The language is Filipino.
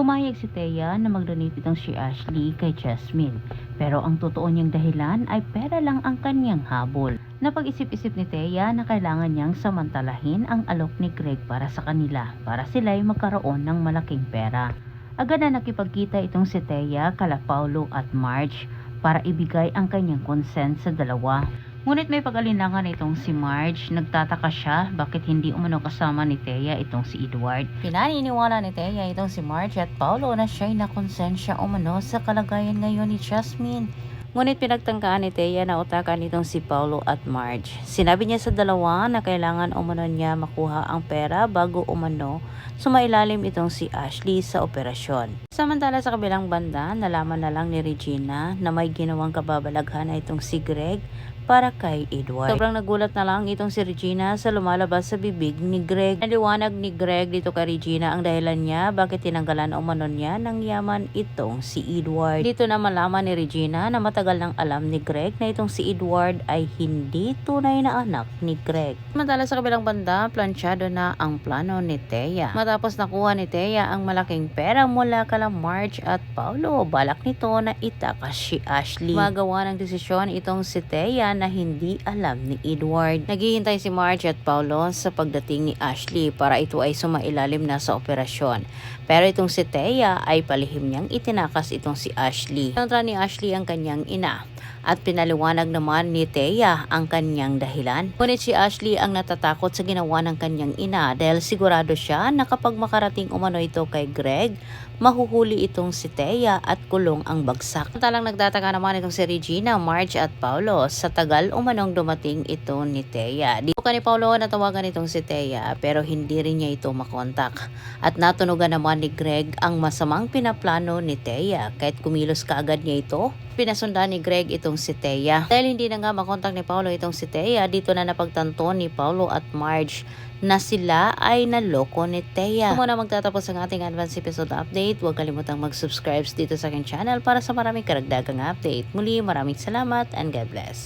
Pumayag si Thea na mag-donate itong si Ashley kay Jasmine. Pero ang totoo niyang dahilan ay pera lang ang kanyang habol. Napag-isip-isip ni Thea na kailangan niyang samantalahin ang alok ni Greg para sa kanila para sila'y magkaroon ng malaking pera. Agad na nakipagkita itong si Thea kala Paulo at Marge para ibigay ang kanyang consent sa dalawa. Ngunit may pag-alinlangan itong si Marge. Nagtataka siya bakit hindi umano kasama ni Thea itong si Edward. Pinaniniwala ni Thea itong si Marge at Paulo na siya'y nakonsensya umano sa kalagayan ngayon ni Jasmine. Ngunit pinagtangkaan ni Thea na utakan itong si Paulo at Marge. Sinabi niya sa dalawa na kailangan umano niya makuha ang pera bago umano sumailalim itong si Ashley sa operasyon. Samantala sa kabilang banda, nalaman na lang ni Regina na may ginawang kababalaghan na itong si Greg para kay Edward. Sobrang nagulat na lang itong si Regina sa lumalabas sa bibig ni Greg. Naliwanag ni Greg dito kay Regina ang dahilan niya bakit tinanggalan umano niya ng yaman itong si Edward. Dito na malaman ni Regina na matagal nang alam ni Greg na itong si Edward ay hindi tunay na anak ni Greg. Samantala sa kabilang banda, planchado na ang plano ni Thea. Matapos nakuha ni Thea ang malaking pera mula kala Marge at Paulo, balak nito na itakas si Ashley. Magawa ng desisyon itong si Thea na hindi alam ni Edward. Naghihintay si Marge at Paulo sa pagdating ni Ashley para ito ay sumailalim na sa operasyon. Pero itong si Thea ay palihim niyang itinakas itong si Ashley. Kontra ni Ashley ang kanyang ina at pinaliwanag naman ni Thea ang kanyang dahilan. Ngunit si Ashley ang natatakot sa ginawa ng kanyang ina dahil sigurado siya na kapag makarating umano ito kay Greg, mahuhuli itong si Thea at kulong ang bagsak. Talang nagtataka naman itong si Regina, Marge at Paulo sa tagal umanong dumating ito ni Thea. Dito ka ni Paulo natawagan itong si Thea pero hindi rin niya ito makontak. At natunugan naman ni Greg ang masamang pinaplano ni Thea kahit kumilos kaagad niya ito. Pinasundan ni Greg itong si Thea. Dahil hindi na nga makontak ni Paulo itong si Thea, dito na napagtanto ni Paulo at Marge na sila ay naloko ni Thea. Kung muna magtatapos ang ating advance episode update, huwag kalimutang mag-subscribe dito sa aking channel para sa maraming karagdagang update. Muli, maraming salamat and God bless.